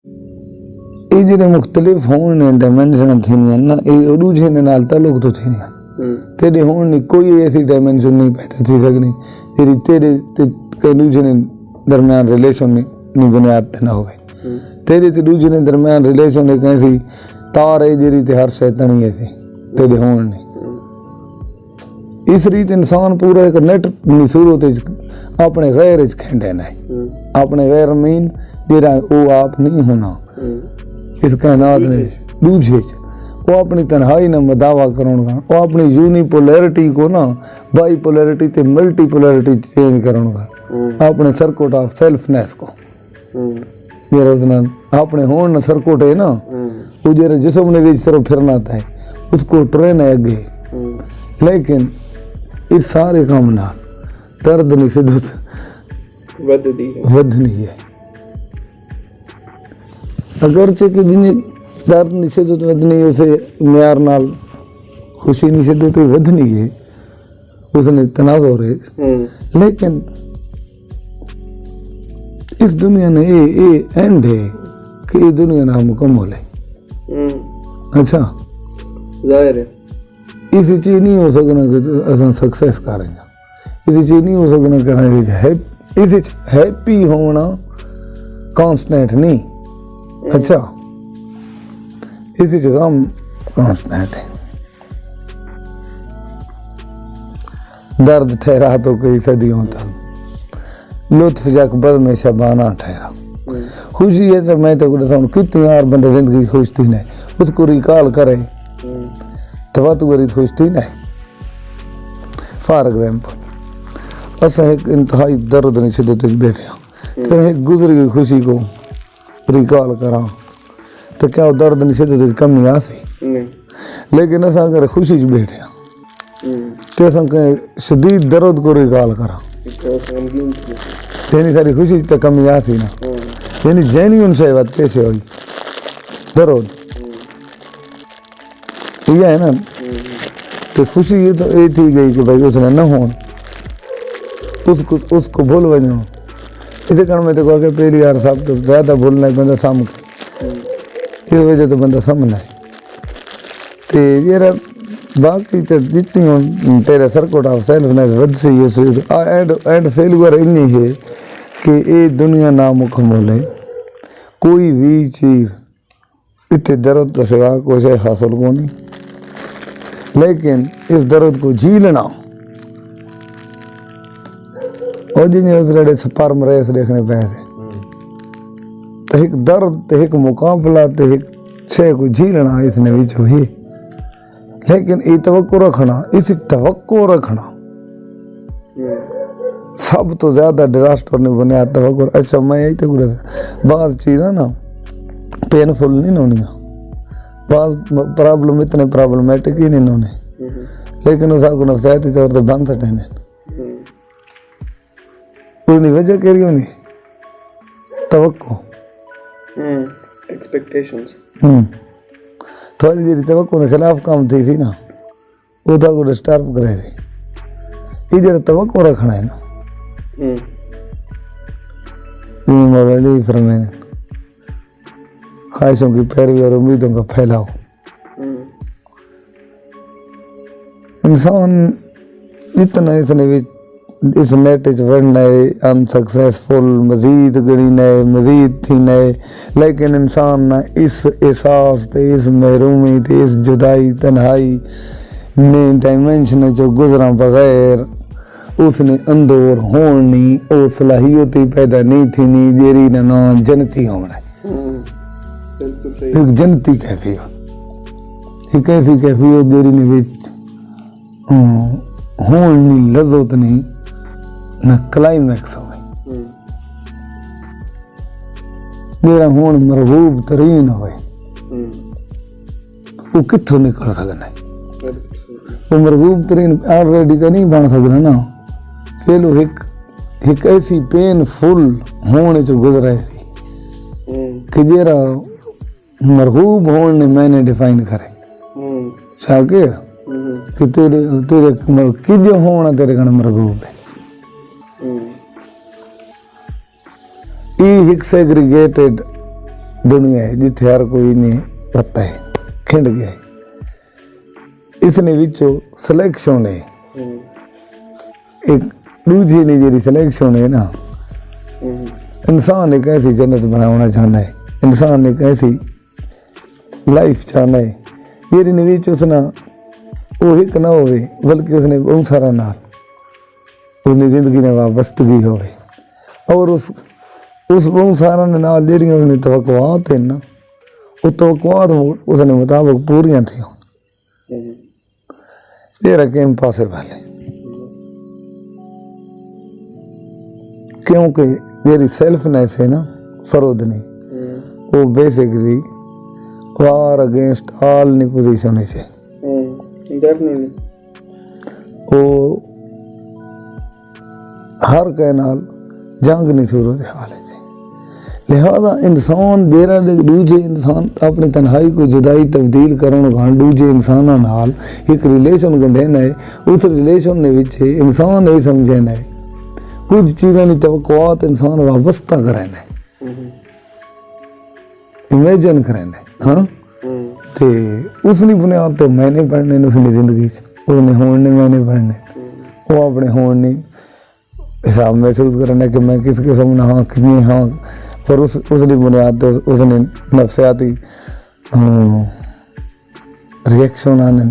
ये जो मुख्तलिफ होने डायमेंशन थी ना ये दूसरे ने नाल ताल्लुक तो थी तेरे होने कोई ऐसी डायमेंशन नहीं पैदा थी सकनी तेरी तेरे ते दूसरे ने दरमियान रिलेशन नहीं बुनियाद पे ना होवे तेरे ते दूसरे ने दरमियान रिलेशन एक ऐसी तार है जेरी ते हर शैतानी ऐसी तेरे होने इस रीत इंसान पूरा एक नेट सूरत अपने गैर खेंडे नहीं अपने गैर मीन जेरा वो आप नहीं होना इस कायनात में दूसरे वो अपनी तन्हाई ना दावा करूँगा वो अपनी यूनिपोलैरिटी को ना बाईपोलैरिटी ते मल्टीपोलैरिटी चेंज करूँगा अपने सर्किट ऑफ सेल्फनेस को जेरा उसने अपने होन ना सर्किट है ना वो जेरा जिस्म ने इस तरफ फिरना था उसको ट्रेन है आगे लेकिन इस सारे काम ना दर्द नहीं शिद्दत वध नहीं है अगरचे कि जिन्हें दर्द नहीं शिद्दत वध नहीं उसे म्यार नाल खुशी नहीं शिद्दत तो वध नहीं है उसने तनाज़ुर है लेकिन इस दुनिया में ये एंड है कि ये दुनिया ना मुकम्मल है अच्छा जाहिर है इसी चीज नहीं हो सकना कि असन सक्सेस करेंगे इसी चीज नहीं हो सकना कि इसी हैप्पी होना कांस्टेंट नहीं अच्छा इसी जगह कांस्टेंट है दर्द ठहरा तो कई सदियों तक लुत्फ जक बद में शबाना ठहरा खुशी है तो मैं तो कितनी यार बंदे जिंदगी खुश थी नहीं उसको रिकॉल करे तवा तू गरीब खुश थी नहीं फॉर एग्जाम्पल अस एक इंतहाई दर्द ने शिद्दत बैठे तो एक गुजरी हुई खुशी को रिकॉल करा तो क्या दर्द ने शिद्दत कमी आ सी लेकिन अस अगर खुशी च बैठे तो अस शदीद दर्द को रिकॉल करा तेनी सारी खुशी तो कमी आ सी ना यानी जेन्युइन शय बात कैसे हुई दर्द ठीक है ना तो खुशी ये तो ये थी गई कि भाई उसने न हो उसको भूल वजो इसे कारण में तो कहा कि पहली यार साहब तो ज़्यादा भूलना है बंदा साम इस वजह तो बंदा समझना है तो ये बाकी तो जितनी तेरा सर्किट ऑफ सेल्फनेस वध सी एंड फेलियर इन्नी है कि ये दुनिया नामुकम्मल है कोई भी चीज़ इतने दर्द तो सिवा कुछ हासिल को नहीं लेकिन इस दर्द को झीलना और जिन्हें उस लड़े स्पर्म रेस देखने पे थे तो एक दर्द तो एक मुकाबला तो एक शय को झीलना इसने भी जो है लेकिन ये तवक्को रखना इस तवक्को रखना सब तो ज्यादा डिजास्टर ने बने तवक्को अच्छा मैं यही तो बात चीज़ है ना पेनफुल नहीं होनी प्रॉब्लम इतने प्रॉब्लमेटिक ही नहीं होने लेकिन उसको नफसियाती तौर पर बंद सटे उसकी वजह कह रही होनी तवक्को एक्सपेक्टेशंस थोड़ी देर तवक्को के खिलाफ काम थी ना वो था को डिस्टर्ब करे थी इधर तवक्को रखना है ना मौलाना फरमाए ख्वाहिशों की पैरवी और उम्मीदों का फैलाओ इंसान इतना इसने भी इस नेट बढ़ना है अनसक्सेसफुल मजीद गड़ी नए मजीद थी नए लेकिन इंसान ना इस एहसास ते इस महरूमी ते इस जुदाई तन्हाई ने डायमेंशन जो गुजरा बगैर उसने अंदर होनी और सलाहियत ही पैदा नहीं थी नहीं जेरी ना जनती होना एक जनती कैफियत एक ऐसी कैफियत जेरी ने भी होनी लज्जत नहीं न क्लाइमैक्स हो गई मेरा होन मरगूब तरीन हो वो कितों निकल सकना है वो मरगूब तरीन ऑलरेडी का नहीं बन सकना ना पहलो एक ऐसी पेनफुल होने जो गुजरा थी कि जेरा मरगूब होने मैंने डिफाइन करे शाकिर कि तेरे तेरे किजो होना तेरे कण मरगूब है एक सेग्रीगेटेड दुनिया है जिथे हर कोई ने पता है खिंड गया है इसने विचों सिलेक्शन है एक दूजी ने जी सिलेक्शन है ना इंसान एक ऐसी जन्नत बनाना चाहना है इंसान एक ऐसी लाइफ चाहना है ये विच उसना वो एक ना हो बल्कि उसने बहुत सारा नाल उसने जिंदगी ने वाबस्तगी हो और उस बहुत सारा नाल जेरिया उसने तवक्कुआत है ना वो तवक्कुआत उसने मुताबिक पूरियां थी ये रखे इम्पॉसिबल है क्योंकि जेरी सेल्फनेस है ना फरोद नहीं वो बेसिकली वार अगेंस्ट ऑल नी पोजीशन है डेफिनेटली वो हर के नाल जंग नहीं सूरत हाल है लिहाजा इंसान देरा दूजे इंसान अपनी तन्हाई को जुदाई तब्दील करने का दूजे इंसाना नाल एक रिलेशन गंढेना है उस रिलेशन ने विच इंसान ये समझना है कुछ चीज़ों की तवक्कुआत इंसान वाबस्ता करना है इमेजिन करना है हाँ ते उसकी बुनियाद तो मैंने पढ़ने उसने जिंदगी उसने होने मैंने पढ़ने वो अपने होने हिसाब महसूस करना कि मैं किस किस्म ना हाँ कितनी हाँ और उसकी बुनियाद तो उसने नफसियाती रिएक्शन आने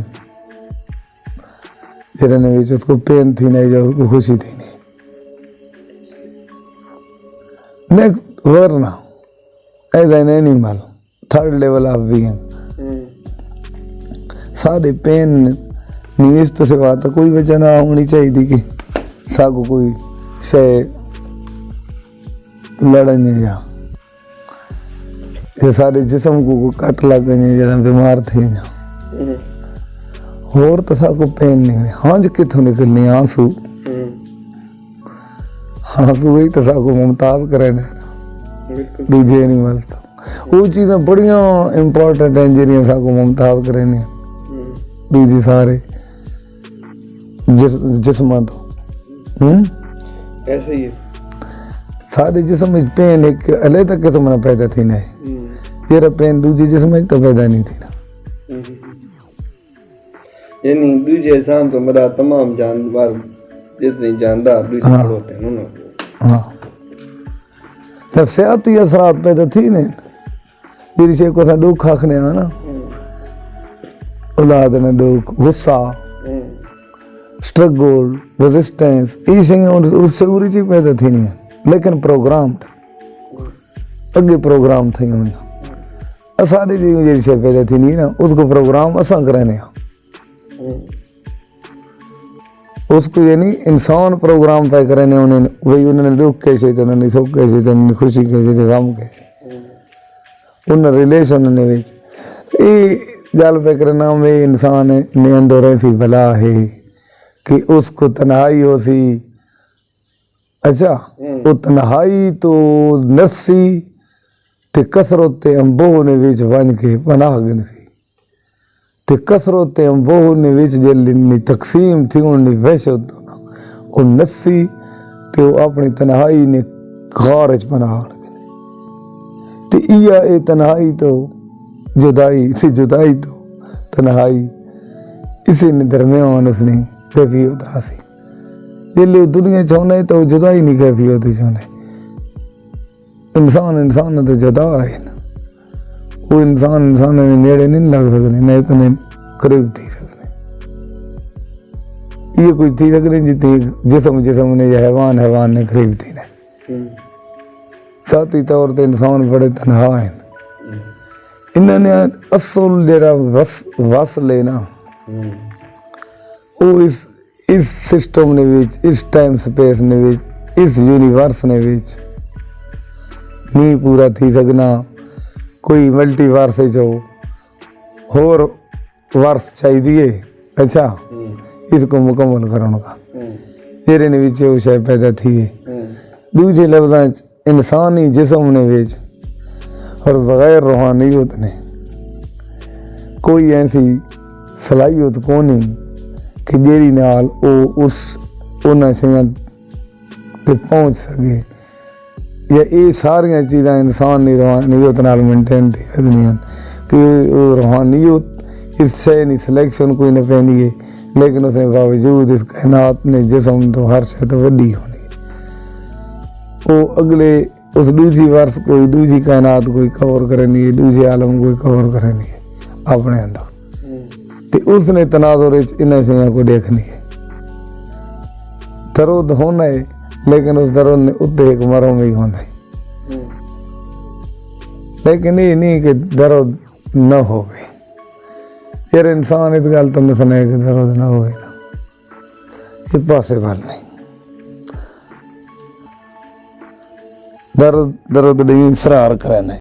जिन्हें भी उसको पेन थी नहीं जो उसको खुशी थी नहीं नेक्स्ट वरना as an animal third level of being सारे पेन निवेश तो से बात कोई वजह ना होनी चाहिए कि सागो कोई शय लड़ने जा ये सारे जिस्म को कट लगने जरा बीमार थे जा और तो साको पेन नहीं हुई हाँज कितों निकलनी आंसू आंसू वही तो साको मुमताज करे दूजे एनिमल तो वो चीज़ें बड़िया इंपॉर्टेंट हैं जिन्हें साको मुमताज करे दूजे सारे जिस्म तो ऐसे ही है सारे जिस्म में पेन एक अलग तक तो मना पैदा थी ना ये पेन दूसरे जिस्म में तो पैदा नहीं थी ना यानी दूसरे इंसान तो मरा तमाम जानवर जितने जानदार दूसरे हाँ होते हैं ना हाँ नफसियाती असरात पैदा थी ने ये शे को था दुख आखने आना औलाद ने दुख गुस्सा स्ट्रगल रेजिस्टेंस ये चीज़ें उससे पूरी चीज पैदा थी नहीं लेकिन प्रोग्राम्ड अगे प्रोग्राम थे उन्हें सारी चीज़ें जी शे पैदा थी नहीं ना उसको प्रोग्राम असा कराने उसको यानी इंसान प्रोग्राम पे कराने उन्होंने वही उन्होंने दुख कैसे थे उन्होंने सुख कैसे थे उन्होंने खुशी कैसे थे गम कैसे उन रिलेशन ने ये गल पे करना में इंसान ने अंदर ऐसी बला है कि उसको तन्हाई हो सी अच्छा वो तन्हाई तो नफसी ते कसरत अंबोह ने विच बन के पनाह गन सी ते कसरत अंबोह ने विच जल्दी तकसीम थी उन्हें वहशत वो नफसी ते वो अपनी तन्हाई ने खारज पनाह ते इया ए तन्हाई तो जुदाई से जुदाई तो तन्हाई इसी ने दरमियान उसने कैफी उतरा सी जिले दुनिया चाहना तो जुदाई नहीं कैफी होती चाहना इंसान इंसान तो जुदा है ना वो इंसान इंसान ने नेड़े नहीं लग सकते नहीं तो नहीं करीब थी सकते ये कुछ थी सकते जितनी जिसम जिसम ने या हैवान हैवान ने करीब थी ना साथी तौर पर इंसान बड़े तनहा हैं इन्होंने असल जरा वस लेना वो इस सिस्टम ने विच इस टाइम स्पेस ने विच इस यूनिवर्स ने विच नहीं पूरा थी सकना कोई मल्टीवर्स जो होर वर्स चाहिए अच्छा इसको मुकम्मल करने का जेरे ने विच वो शायद पैदा थी है दूसरे लफ्ज़ इंसानी जिस्म ने विच और बगैर रूहानियत ने कोई ऐसी सलाहियत को नहीं कि जेरी नाल वो उस उन्हें शयां ते पहुँच सके ਜਾਂ ਇਹ ਸਾਰੀਆਂ ਚੀਜ਼ਾਂ ਇਨਸਾਨ ਦੀ ਰੂਹਾਨੀਅਤ ਨਾਲ ਮੇਨਟੇਨ ਤੇ ਕਰਦੀਆਂ ਕਿ ਉਹ रूहानियत इससे नहीं सिलेक्शन कोई न पैनी है, लेकिन उसके बावजूद इस कायनात ने जिसम तो हर शय तो वड्डी होनी है। वो अगले उस दूसरी वर्ष कोई दूसरी कायनात कोई कवर करनी है, दूसरे आलम कोई कवर करनी है अपने अंदर, तो उसने तनाजुर इन शयों को देखनी है। दर्द होना है, लेकिन उस दर्द ने उत्ते एक मरों में ही होना है, लेकिन ये नहीं कि दर्द न हो गए। यार इंसान इस गल तो मिसना है कि दर्द ना हो, ये पॉसिबल नहीं। दर्द नहीं फरार करना है।